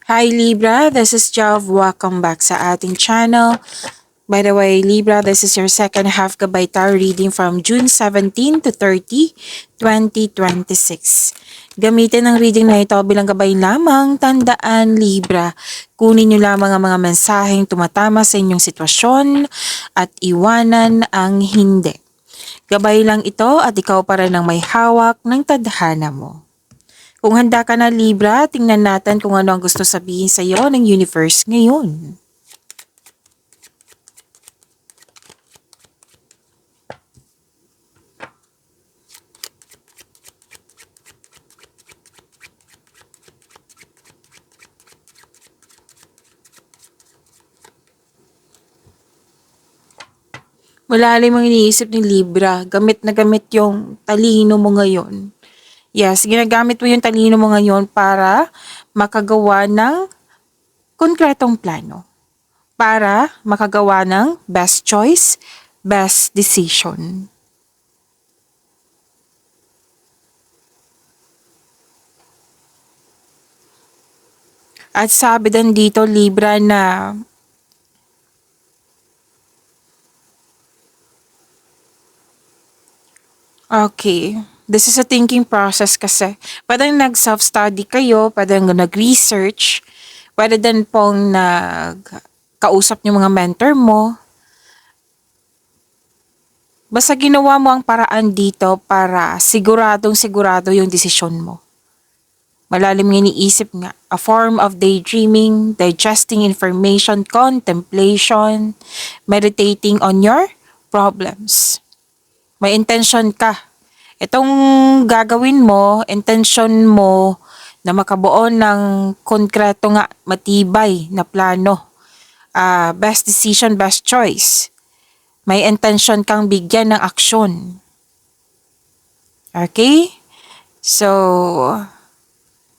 Hi Libra, this is Jav. Welcome back sa ating channel. By the way, Libra, this is your second half gabay tarot reading from June 17 to 30, 2026. Gamitin ang reading na ito bilang gabay lamang. Tandaan, Libra, kunin nyo lamang ang mga mensaheng tumatama sa inyong sitwasyon at iwanan ang hindi. Gabay lang ito at ikaw pa rin ang may hawak ng tadhana mo. Kung handa ka na Libra, tingnan natin kung ano ang gusto sabihin sa iyo ng universe ngayon. Malalim ang iniisip ni Libra, gamit na gamit yung talino mo ngayon. Yes, ginagamit mo yung talino mo ngayon para makagawa ng konkretong plano. Para makagawa ng best choice, best decision. At sabi din dito, Libra, na okay, this is a thinking process kasi. Pwede nag-self-study kayo, pwede nag-research, pwede din pong nag-kausap yung mga mentor mo. Basta ginawa mo ang paraan dito para siguradong sigurado yung desisyon mo. Malalim ng iniisip nga. A form of daydreaming, digesting information, contemplation, meditating on your problems. May intention ka. Itong gagawin mo, intention mo na makabuo ng konkreto nga, matibay na plano. Best decision, best choice. May intention kang bigyan ng aksyon. Okay? So,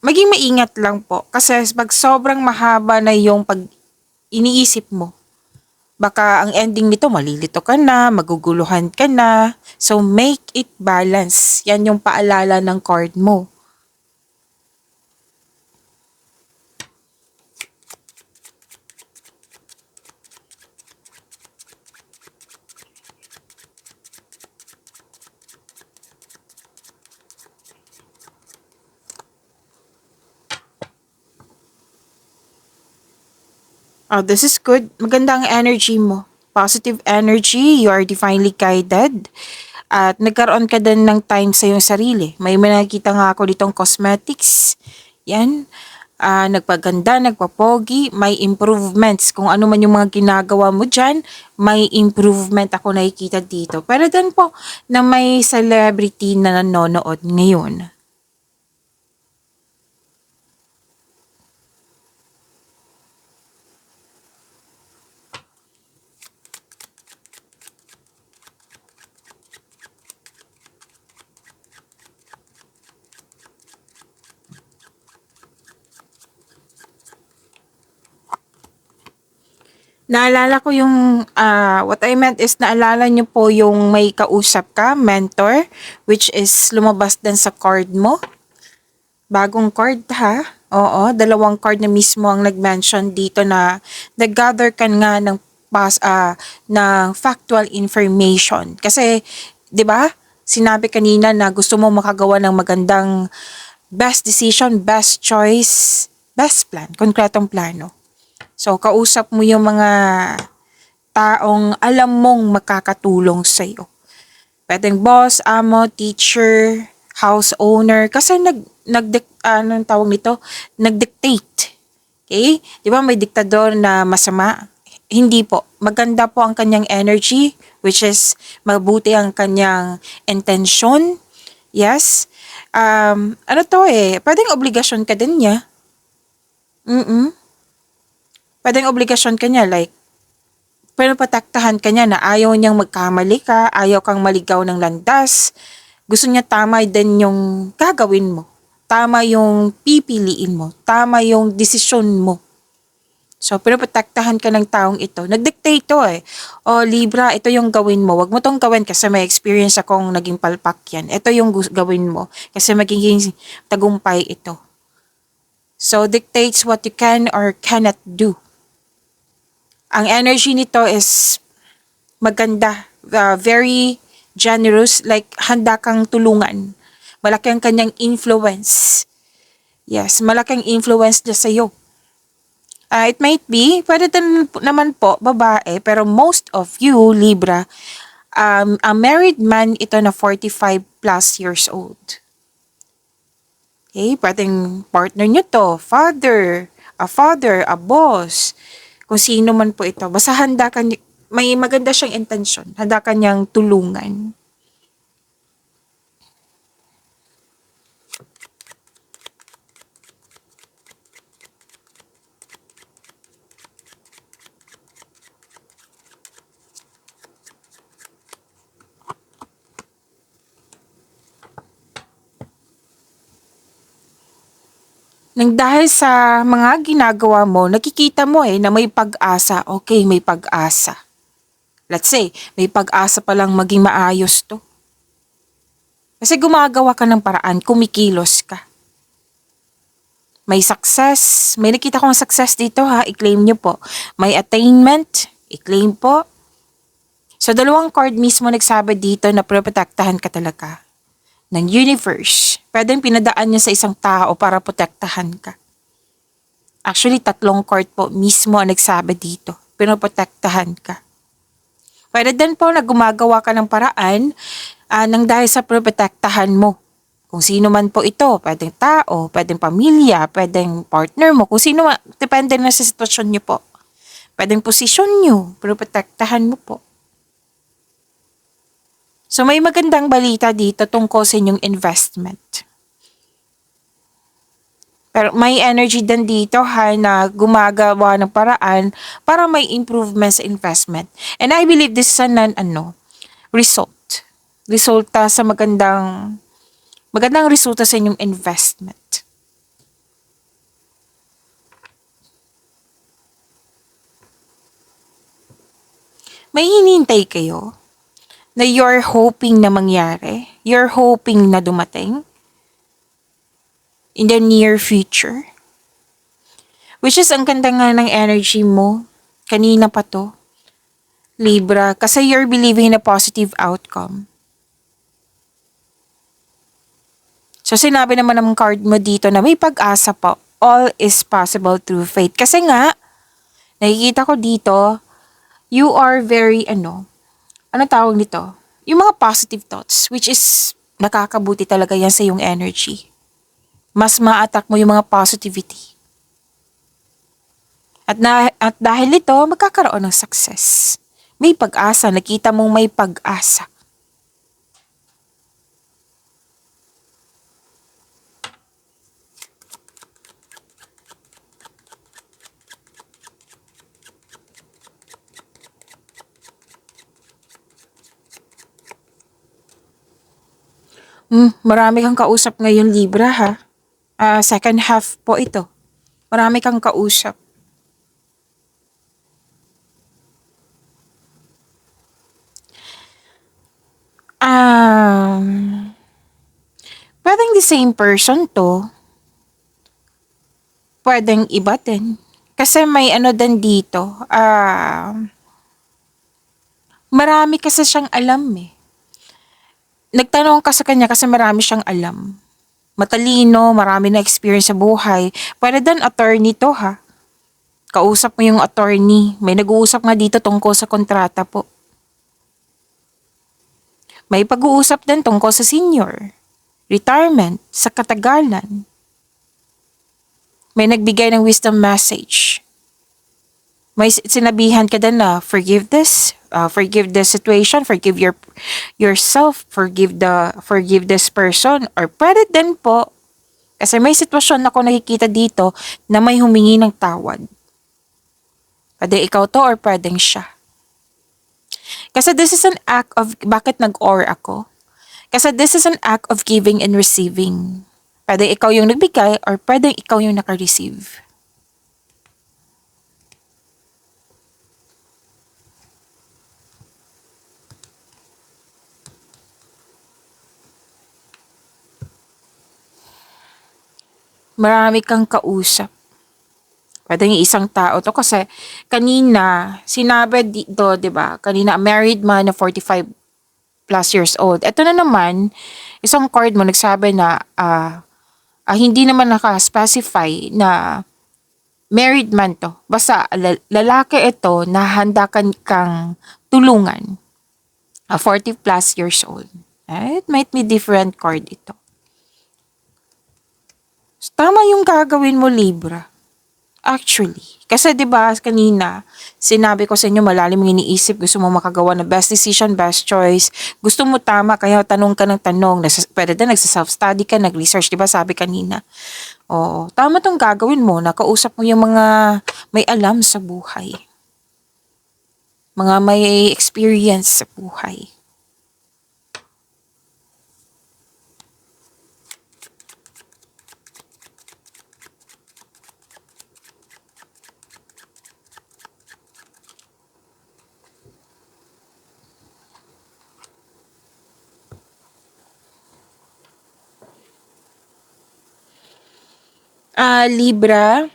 maging maingat lang po. Kasi pag sobrang mahaba na yung pag iniisip mo, baka ang ending nito malilito ka na, maguguluhan ka na. So, make it balance. Yan yung paalala ng card mo. This is good. Maganda ang energy mo. Positive energy. You are divinely guided. At nagkaroon ka din ng time sa iyong sarili. May nakikita nga ako ditong cosmetics. Yan. Nagpaganda, nagpapogi, may improvements. Kung ano man yung mga ginagawa mo dyan, may improvement ako nakikita dito. Pero din po na may celebrity na nanonood ngayon. Naalala ko yung, what I meant is naalala niyo po yung may kausap ka, mentor, which is lumabas din sa card mo. Bagong card ha? Oo, dalawang card na mismo ang nag-mention dito na nag-gather ka nga ng factual information. Kasi, di ba, sinabi kanina na gusto mo makagawa ng magandang best decision, best choice, best plan, konkretong plano. So, kausap mo yung mga taong alam mong makakatulong sa'yo. Pwedeng boss, amo, teacher, house owner. Kasi anong tawag nito? Nag-dictate. Okay? Di ba may diktador na masama? Hindi po. Maganda po ang kanyang energy, which is mabuti ang kanyang intention. Yes. Ano to pwedeng obligasyon ka din niya. Pwedeng obligasyon ka niya, like, pero pataktahan ka niya na ayaw niyang magkamali ka, ayaw kang maligaw ng landas. Gusto niya tama din yung gagawin mo. Tama yung pipiliin mo. Tama yung desisyon mo. So, pero pataktahan ka ng taong ito. Nag-dictate to O, Libra, ito yung gawin mo. Wag mo tong gawin kasi may experience akong naging palpak yan. Ito yung gawin mo kasi magiging tagumpay ito. So, dictates what you can or cannot do. Ang energy nito is maganda, very generous, like handa kang tulungan. Malaki ang kanyang influence. Yes, malaking influence niya sa'yo. It might be, pwede din naman po, babae, pero most of you, Libra, a married man ito na 45 plus years old. Okay, pwedeng partner nyo to, father, a boss, kung sino man po ito. Basta handa ka, may maganda siyang intensyon, handa ka niyang tulungan. Nang dahil sa mga ginagawa mo, nakikita mo na may pag-asa. Okay, may pag-asa. Let's say, may pag-asa palang maging maayos to. Kasi gumagawa ka ng paraan, kumikilos ka. May success, may nakita kong success dito ha, i-claim nyo po. May attainment, i-claim po. So, dalawang card mismo nagsabi dito na protektahan ka talaga ng universe. Pwedeng pinadaan niya sa isang tao para protektahan ka. Actually, tatlong card po mismo ang nagsabi dito. Pinoprotektahan ka. Pwede din po na gumagawa ka ng paraan nang dahil sa protektahan mo. Kung sino man po ito, pwedeng tao, pwedeng pamilya, pwedeng partner mo, kung sino man, depende na sa sitwasyon niyo po. Pwedeng posisyon niyo, protektahan mo po. So may magandang balita dito tungkol sa inyong investment. Pero may energy din dito na gumagawa ng paraan para may improvement sa investment. And I believe this is result. Resulta sa magandang resulta sa inyong investment. May hinihintay kayo na you're hoping na mangyari, you're hoping na dumating in the near future. Which is ang ganda nga ng energy mo. Kanina pa to. Libra, kasi you're believing in a positive outcome. So sinabi naman ng card mo dito na may pag-asa po. All is possible through faith. Kasi nga, nakikita ko dito, you are very ano tawag nito? Yung mga positive thoughts, which is nakakabuti talaga yan sa yung energy. Mas ma-attack mo yung mga positivity. At dahil ito, magkakaroon ng success. May pag-asa, nakita mong may pag-asa. Marami kang kausap ngayon, Libra ha. Second half po ito. Marami kang kausap. Pwedeng the same person to. Pwedeng iba din. Kasi may din dito. Marami kasi siyang alam eh. Nagtanong ka sa kanya kasi marami siyang alam. Matalino, marami na experience sa buhay. Pwede din attorney to ha. Kausap mo yung attorney. May nag-uusap nga dito tungkol sa kontrata po. May pag-uusap din tungkol sa senior. Retirement, sa katagalan. May nagbigay ng wisdom message. May sinabihan ka din na forgive this situation, forgive yourself, forgive this person, or pwede din po, kasi may sitwasyon ako nakikita dito na may humingi ng tawad. Pwede ikaw to or pwedeng siya. Kasi this is an act of, bakit nag-or ako? Kasi this is an act of giving and receiving. Pwede ikaw yung nagbigay or pwede ikaw yung naka-receive. Marami kang kausap. Pwede yung isang tao to kasi kanina sinabi dito, 'di ba? Kanina married man na 45 plus years old. Ito na naman, isang card mo nagsabi na hindi naman naka-specify na married man to. Basta lalaki ito na handa kang tulungan. 40 plus years old. It might be different card ito. So, tama yung gagawin mo, Libra. Actually. Kasi 'di ba kanina, sinabi ko sa inyo malalim yung iniisip, gusto mo makagawa ng best decision, best choice. Gusto mo tama, kaya tanong ka ng tanong. Pwede din nagsa-self-study ka, nag-research, 'di ba sabi kanina. Oo, tama tong gagawin mo. Nakausap mo yung mga may alam sa buhay. Mga may experience sa buhay. Libra,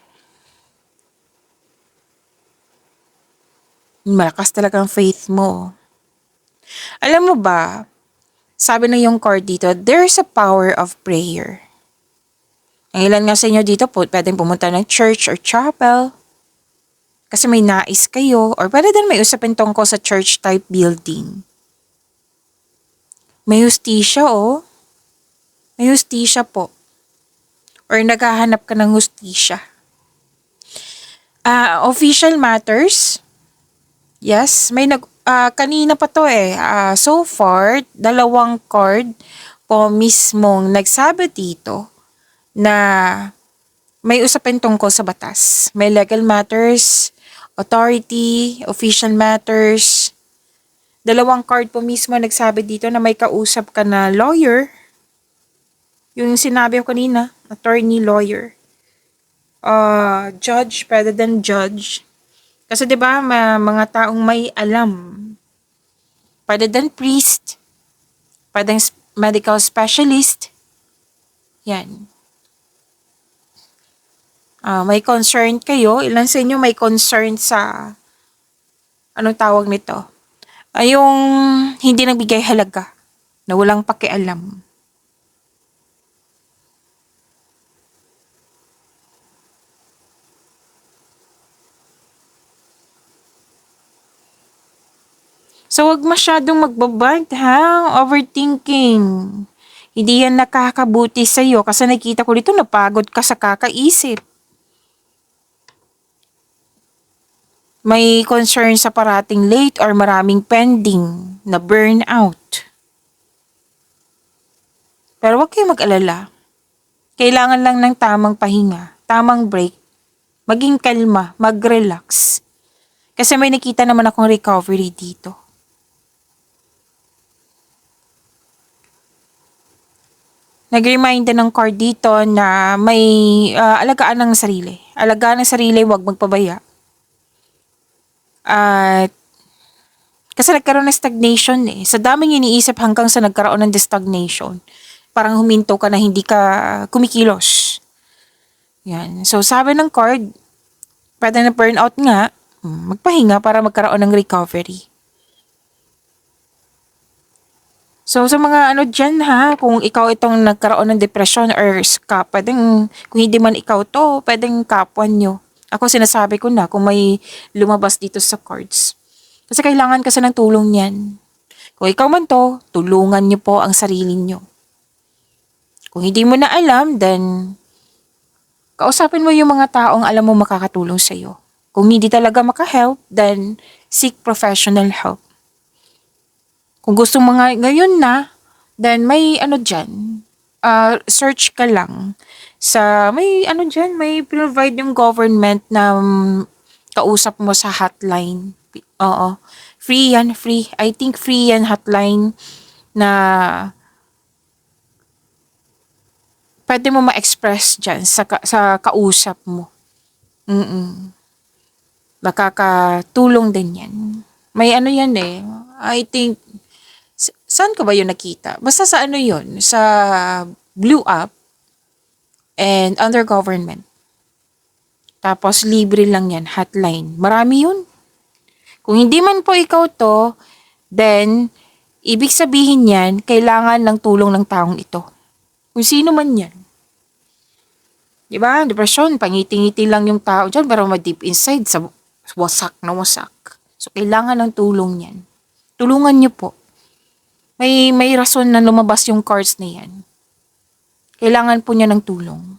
malakas talagang faith mo. Alam mo ba, sabi ng yung card dito, there's a power of prayer. Ang ilan nga sa inyo dito po, pwedeng pumunta ng church or chapel. Kasi may nais kayo, or pwede din may usapin tungkol sa church type building. May hustisya oh. May hustisya po. Or naghahanap ka ng hustisya. Official matters. Yes, may kanina pa to eh. So far, 2 card po mismong nagsabi dito na may usapin tungkol sa batas. May legal matters, authority, official matters. 2 card po mismo nagsabi dito na may kausap ka na lawyer. Yung sinabi ko kanina, attorney, lawyer. Judge, pwede din judge. Kasi 'di ba, mga taong may alam. Pwede din priest. Pwede medical specialist. Yan. May concern kayo. Ilan sa inyo may concern sa anong tawag nito? Yung hindi nagbigay halaga. Na walang pakialam. So, wag masyadong magbabad, ha? Overthinking. Hindi yan nakakabuti sa'yo kasi nakita ko dito napagod ka sa kakaisip. May concern sa parating late or maraming pending na burnout. Pero wag kayong mag-alala. Kailangan lang ng tamang pahinga, tamang break, maging kalma, mag-relax. Kasi may nakita naman akong recovery dito. Nag-remind din ng card dito na may alagaan ng sarili. Alagaan ng sarili, huwag magpabaya. At kasi nagkaroon ng stagnation eh. Sa daming iniisip hanggang sa nagkaroon ng stagnation. Parang huminto ka na hindi ka kumikilos. Yan. So sabi ng card, pwede na burnout nga, magpahinga para magkaroon ng recovery. So, sa mga dyan ha, kung ikaw itong nagkaroon ng depression or pwedeng, kung hindi man ikaw to, pwedeng kapwa nyo. Ako sinasabi ko na kung may lumabas dito sa cards. Kasi kailangan kasi ng tulong niyan. Kung ikaw man to, tulungan nyo po ang sarili nyo. Kung hindi mo na alam, then kausapin mo yung mga taong alam mo makakatulong sa'yo. Kung hindi talaga makahelp, then seek professional help. Kung gusto mo nga ngayon na, then may dyan, search ka lang sa, may dyan, may provide yung government na kausap mo sa hotline. Oo. Free yan, free. I think free yan hotline na pwede mo ma-express dyan sa kausap mo. Makakatulong din yan. May yan eh. I think, saan ko ba yun nakita? Basta sa yun? Sa Blue App. and under government. Tapos libre lang yan, hotline. Marami yun. Kung hindi man po ikaw to, then ibig sabihin yan, kailangan ng tulong ng taong ito. Kung sino man yan. Diba? Depression, pangiti-ngiti lang yung tao dyan, pero deep inside, sa wasak na wasak. So, kailangan ng tulong yan. Tulungan niyo po. May rason na lumabas yung cards na yan. Kailangan po niya ng tulong.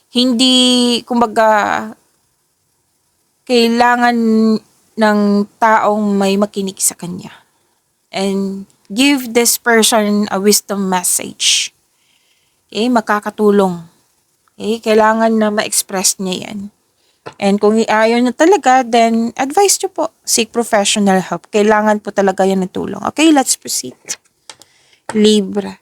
Hindi, kumbaga, kailangan ng taong may makinig sa kanya. And give this person a wisdom message. Okay, makakatulong. Okay, kailangan na ma-express niya yan. And kung ayaw niya talaga, then advise niyo po, seek professional help. Kailangan po talaga yan ng tulong. Okay, let's proceed. Libra.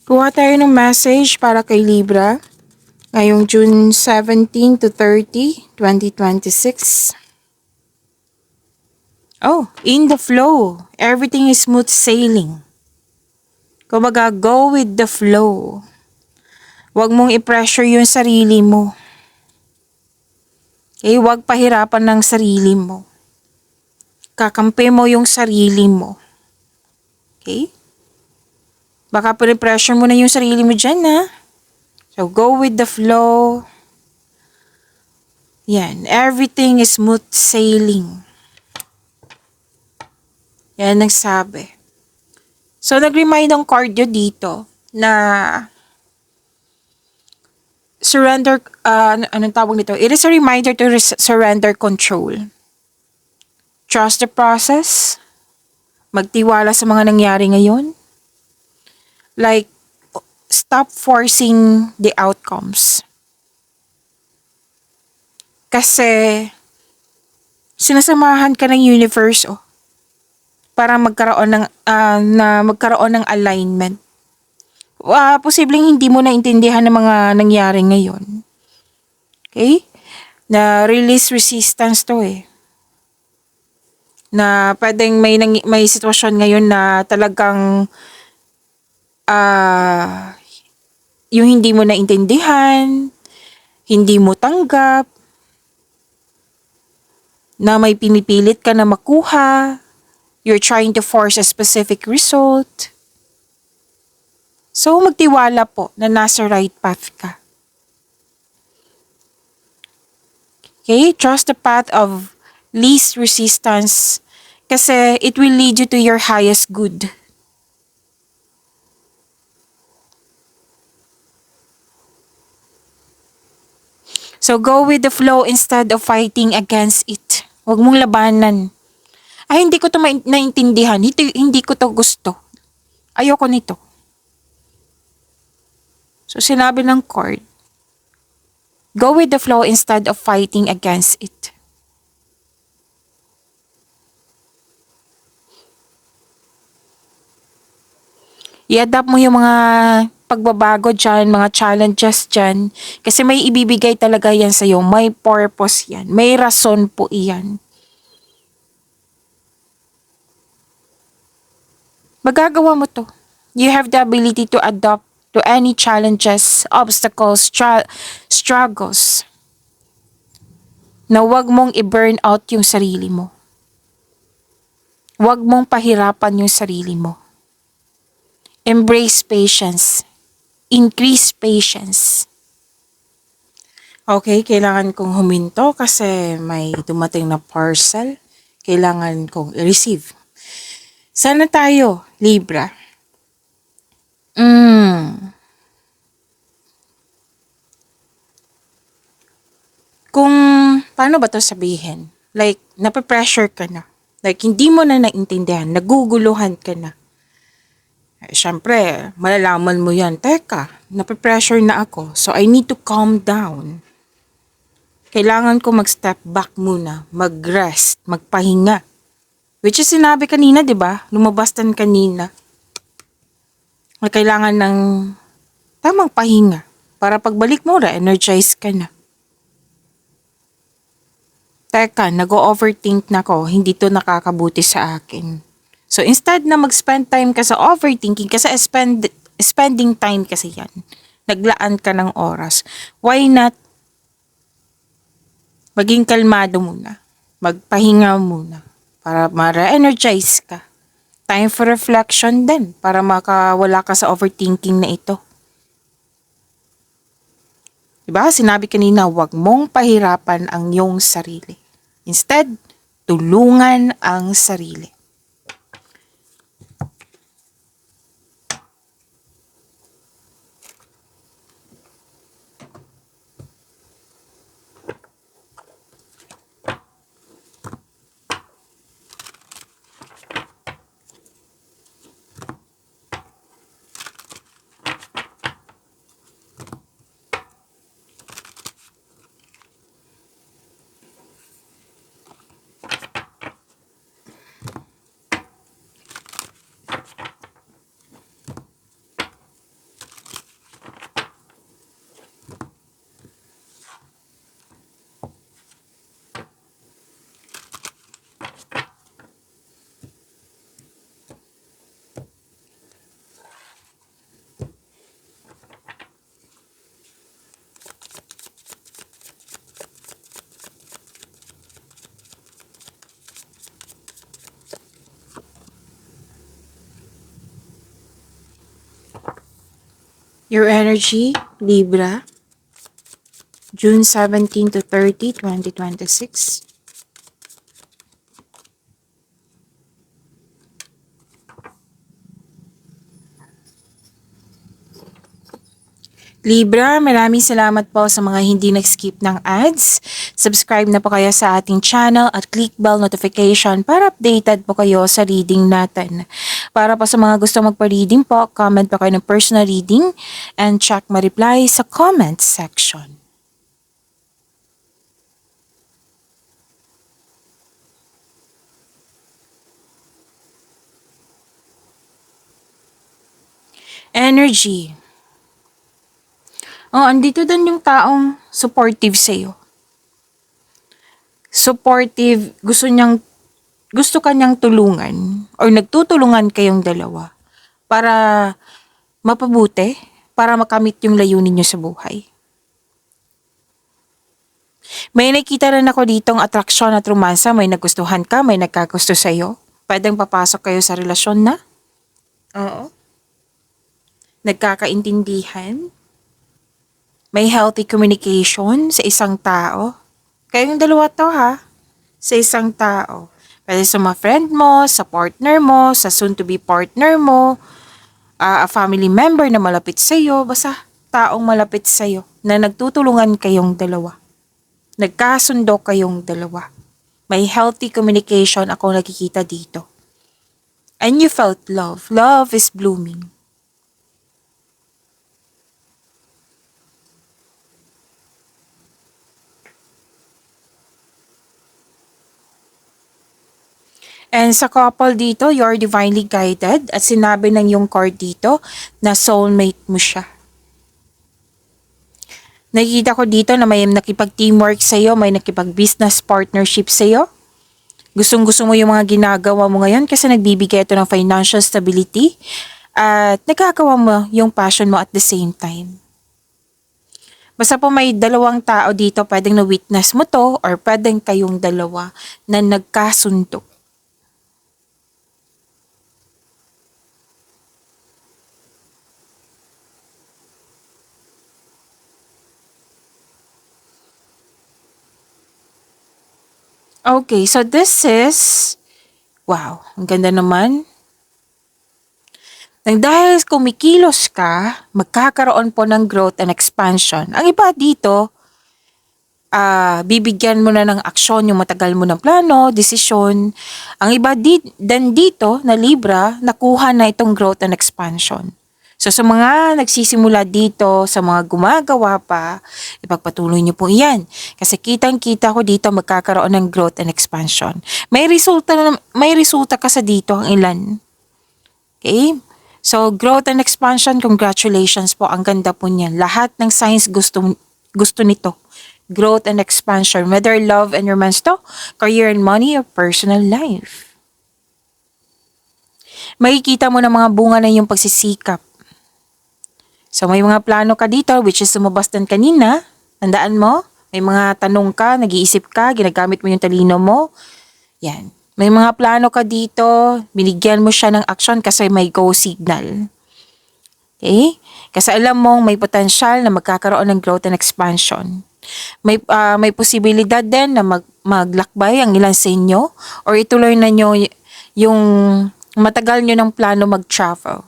Kuha tayo ng message para kay Libra ngayong June 17 to 30, 2026. Oh, in the flow. Everything is smooth sailing. Kumbaga, go with the flow. Huwag mong i-pressure yung sarili mo. Okay, huwag pahirapan ng sarili mo. Kakampi mo yung sarili mo. Okay? Baka pressure mo na yung sarili mo dyan, ha? So, go with the flow. Yan. Everything is smooth sailing. Yan ang sabi. So, nag-remind ang card nyo dito na surrender, anong tawag nito? It is a reminder to surrender control. Trust the process. Magtiwala sa mga nangyari ngayon. Like, stop forcing the outcomes. Kasi, sinasamahan ka ng universe, para magkaroon ng alignment. Posibleng hindi mo naintindihan ng mga nangyari ngayon. Okay? Na release resistance to Na pwedeng may sitwasyon ngayon na talagang yung hindi mo naintindihan, hindi mo tanggap, na may pinipilit ka na makuha, you're trying to force a specific result. So, magtiwala po na nasa right path ka. Okay? Trust the path of least resistance kasi it will lead you to your highest good. So, go with the flow instead of fighting against it. Huwag mong labanan. Ay, hindi ko to naintindihan. Hindi ko to gusto. Ayoko nito. So, sinabi ng card, go with the flow instead of fighting against it. I-adapt mo yung mga pagbabago dyan, mga challenges dyan. Kasi may ibibigay talaga yan sa'yo. May purpose yan. May rason po iyan. Magagawa mo to. You have the ability to adapt to any challenges, obstacles, struggles. Na huwag mong i-burn out yung sarili mo. Huwag mong pahirapan yung sarili mo. Embrace patience. Increase patience. Okay, kailangan kong huminto kasi may dumating na parcel. Kailangan kong i-receive. Sana tayo, Libra. Kung, paano ba to sabihin? Like, nape-pressure ka na. Like, hindi mo na naintindihan, naguguluhan ka na. Siyempre, malalaman mo yan, teka, nape-pressure na ako, so I need to calm down. Kailangan ko mag-step back muna, mag-rest, magpahinga. Which is sinabi kanina, di ba? Lumabas tan kanina. Na kailangan ng tamang pahinga para pagbalik mo, re-energize ka na. Teka, nag-o-overthink na ko, hindi to nakakabuti sa akin. So, instead na mag-spend time ka sa overthinking, kasi spending time kasi yan, naglaan ka ng oras, why not maging kalmado muna, magpahinga muna, para ma-re-energize ka. Time for reflection din, para makawala ka sa overthinking na ito. Diba? Sinabi kanina, huwag mong pahirapan ang iyong sarili. Instead, tulungan ang sarili. Your energy, Libra, June 17 to 30, 2026. Libra, maraming salamat po sa mga hindi nag-skip ng ads. Subscribe na po kayo sa ating channel at click bell notification para updated po kayo sa reading natin. Para po sa mga gusto magpa-reading po, comment po kayo ng personal reading and check ma-reply sa comment section. Energy. Oh, andito din yung taong supportive sa'yo. Supportive, gusto kanyang tulungan or nagtutulungan kayong dalawa para mapabuti, para makamit yung layunin nyo sa buhay. May nakita rin ako ditong atraksyon at romansa, may nagustuhan ka, may nagkagusto sa'yo. Pwedeng papasok kayo sa relasyon na? Oo. Nagkakaintindihan? May healthy communication sa isang tao. Kayong dalawa to ha, sa isang tao. Pwede sa mga friend mo, sa partner mo, sa soon-to-be partner mo, a family member na malapit sa'yo, basta taong malapit sa'yo na nagtutulungan kayong dalawa. Nagkasundo kayong dalawa. May healthy communication ako nakikita dito. And you felt love. Love is blooming. And sa couple dito, you're divinely guided at sinabi ng yung card dito na soulmate mo siya. Nakikita ko dito na may nakipag-teamwork sa'yo, may nakipag-business partnership sa'yo. Gustong-gusto mo yung mga ginagawa mo ngayon kasi nagbibigay ito ng financial stability at nagkagawa mo yung passion mo at the same time. Basta po may dalawang tao dito, pwedeng na-witness mo to or pwedeng kayong dalawa na nagkasundo. Okay, so this is, wow, ang ganda naman. Nang dahil kumikilos ka, magkakaroon po ng growth and expansion. Ang iba dito, bibigyan mo na ng aksyon yung matagal mo ng plano, desisyon. Ang iba din dito na Libra, nakuha na itong growth and expansion. So sa mga nagsisimula dito, sa mga gumagawa pa, ipagpatuloy niyo po iyan. Kasi kitang-kita ko dito magkakaroon ng growth and expansion. May resulta ka sa dito ang ilan. Okay? So growth and expansion, congratulations po. Ang ganda po niyan. Lahat ng signs gusto nito. Growth and expansion, whether love and romance to, career and money, or personal life. Makikita mo ng mga bunga na yung pagsisikap. So may mga plano ka dito which is lumabas din kanina. Tandaan mo, may mga tanong ka, nag-iisip ka, ginagamit mo yung talino mo. Yan. May mga plano ka dito, binigyan mo siya ng action kasi may go signal. Okay? Kasi alam mong may potensyal na magkakaroon ng growth and expansion. May posibilidad din na maglakbay ang ilan sa inyo or ituloy na nyo yung matagal nyo ng plano mag-travel.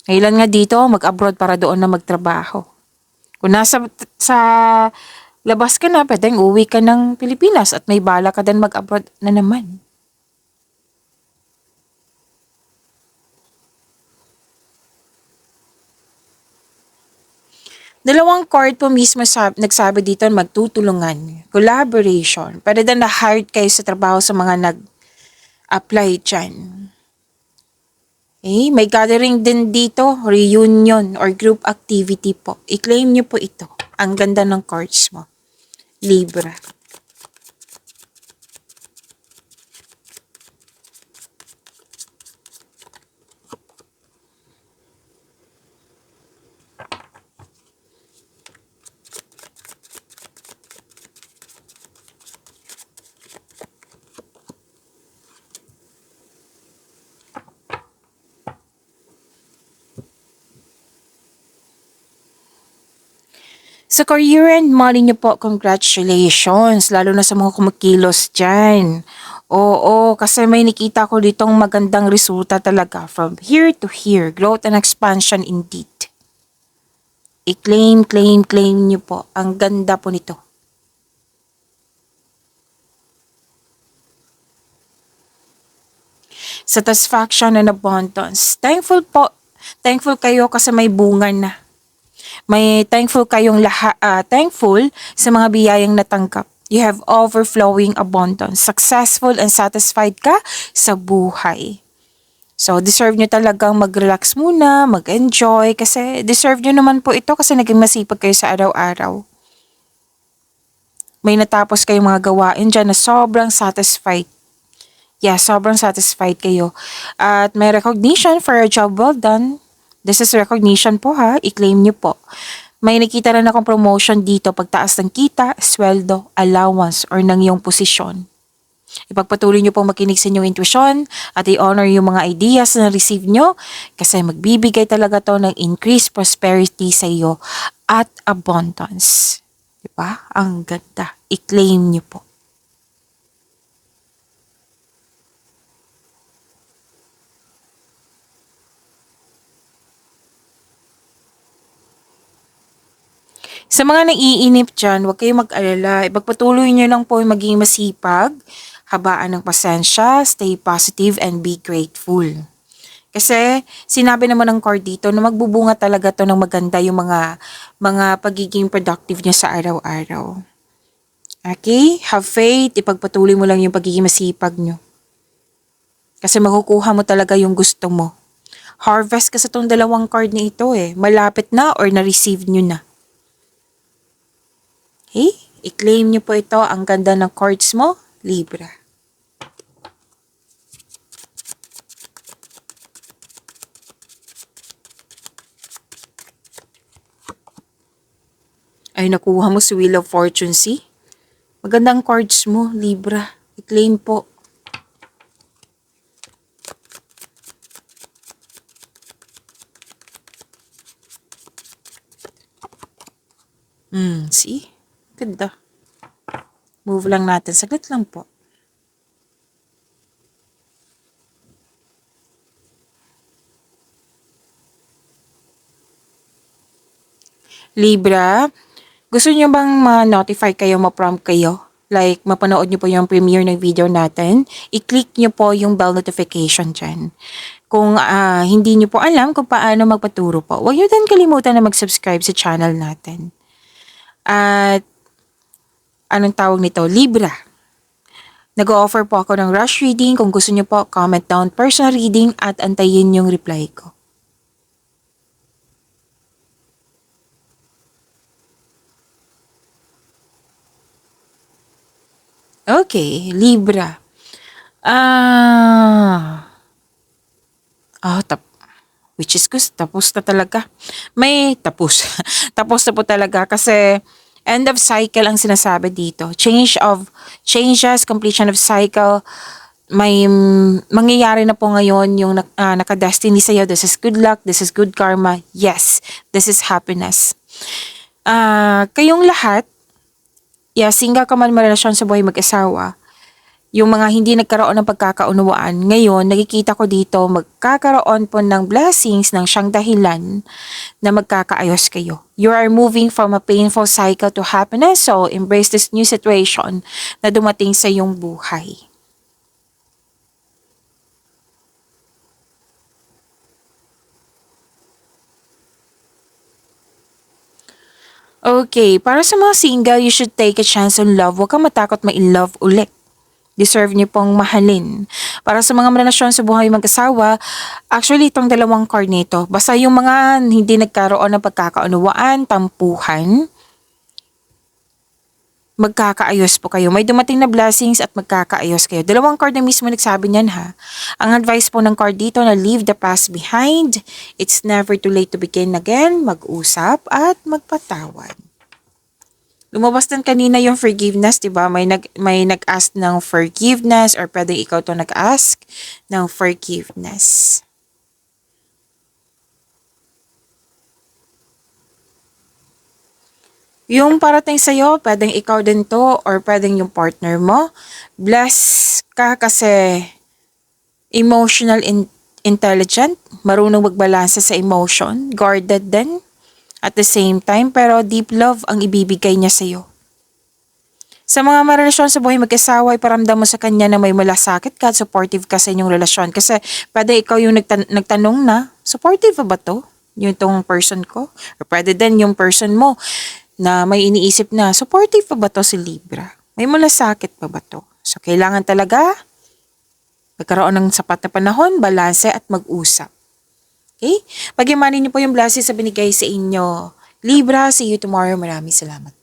Ilan nga dito, mag-abroad para doon na magtrabaho. Kung nasa sa labas ka na, pwedeng uwi ka ng Pilipinas at may bala ka din mag-abroad na naman. Dalawang card po mismo nagsabi dito magtutulungan, collaboration. Pwede din na-hired kayo sa trabaho sa mga nag-apply dyan. Okay, may gathering din dito, reunion or group activity po. I-claim nyo po ito. Ang ganda ng cards mo. Libra. Sa career and money niyo po, congratulations. Lalo na sa mga kumikilos dyan. Oo, kasi may nakita ko ditong magandang resulta talaga. From here to here, growth and expansion indeed. I-claim niyo po. Ang ganda po nito. Satisfaction and abundance. Thankful kayo kasi may bunga na. May thankful sa mga biyayang natanggap. You have overflowing abundance. Successful and satisfied ka sa buhay. So, deserve nyo talagang mag-relax muna, mag-enjoy, kasi deserve nyo naman po ito kasi naging masipag kayo sa araw-araw. May natapos kayong mga gawain dyan na sobrang satisfied. Yeah, sobrang satisfied kayo. At may recognition for a job well done. This is recognition po ha, i-claim nyo po. May nakita rin akong promotion dito, pagtaas ng kita, sweldo, allowance, or ng iyong posisyon. Ipagpatuloy nyo pong makinig sa inyong intuition at i-honor yung mga ideas na receive nyo kasi magbibigay talaga to ng increased prosperity sa iyo at abundance. Diba? Ang ganda. I-claim nyo po. Sa mga naiinip dyan, huwag kayong mag-alala. Ipagpatuloy nyo lang po yung maging masipag, habaan ng pasensya, stay positive, and be grateful. Kasi sinabi naman ng card dito na magbubunga talaga to ng maganda yung mga pagiging productive nyo sa araw-araw. Okay? Have faith. Ipagpatuloy mo lang yung pagiging masipag nyo. Kasi makukuha mo talaga yung gusto mo. Harvest ka sa tong dalawang card na ito eh. Malapit na or na-receive nyo na. Okay? I-claim nyo po ito. Ang ganda ng cards mo, Libra. Ay, nakuha mo si Wheel of Fortune, see? Magandang cards mo, Libra. I-claim po. See? Ganda. Move lang natin. Saglit lang po. Libra, Gusto niyo bang ma-notify kayo, ma-prompt kayo? Like, mapanood niyo po yung premiere ng video natin, i-click niyo po yung bell notification dyan. Kung hindi niyo po alam kung paano magpaturo po, huwag niyo din kalimutan na mag-subscribe sa channel natin. At, anong tawag nito? Libra. Nag-o-offer po ako ng rush reading. Kung gusto niyo po, comment down personal reading at antayin yung reply ko. Okay, Libra. Ah, which is tapos na talaga. May tapos. Tapos na po talaga kasi end of cycle ang sinasabi dito. Changes, completion of cycle. May mangyayari na po ngayon yung naka-destiny sa'yo. This is good luck, this is good karma. Yes, this is happiness. Kayong lahat, single ka man marelasyon sa buhay mag-asawa, yung mga hindi nagkaroon ng pagkakaunawaan, ngayon nakikita ko dito magkakaroon po ng blessings ng siyang dahilan na magkakaayos kayo. You are moving from a painful cycle to happiness, so embrace this new situation na dumating sa iyong buhay. Okay, para sa mga single, you should take a chance on love. Huwag kang matakot ma-in-love ulit. Deserve niyo pong mahalin. Para sa mga relasyon sa buhay mag-asawa, actually itong dalawang card nito, basta yung mga hindi nagkaroon ng pagkakaunawaan, tampuhan, magkakaayos po kayo. May dumating na blessings at magkakaayos kayo. Dalawang card na mismo nagsabi niyan ha. Ang advice po ng card dito na leave the past behind. It's never too late to begin again. Mag-usap at magpatawad. Lumabas din kanina yung forgiveness, 'di ba? May nag-ask ng forgiveness or pwede ikaw 'to nag-ask ng forgiveness. Yung parating sa'yo, pwedeng ikaw din to or pwedeng yung partner mo. Bless ka kasi intelligent, marunong magbalansa sa emotion, guarded din at the same time, pero deep love ang ibibigay niya sa'yo. Sa mga marelasyon sa buhay mag-asawa, iparamdam mo sa kanya na may malasakit ka at supportive ka sa inyong relasyon. Kasi pwede ikaw yung nagtanong na, supportive ba to? Yung tong person ko? Or pwede din yung person mo na may iniisip na, supportive pa ba to si Libra? May malasakit pa ba to? So, kailangan talaga magkaroon ng sapat na panahon, balanse at mag-usap. Okay? Pag-imanin niyo po yung blessings sa binigay sa inyo. Libra, see you tomorrow. Maraming salamat.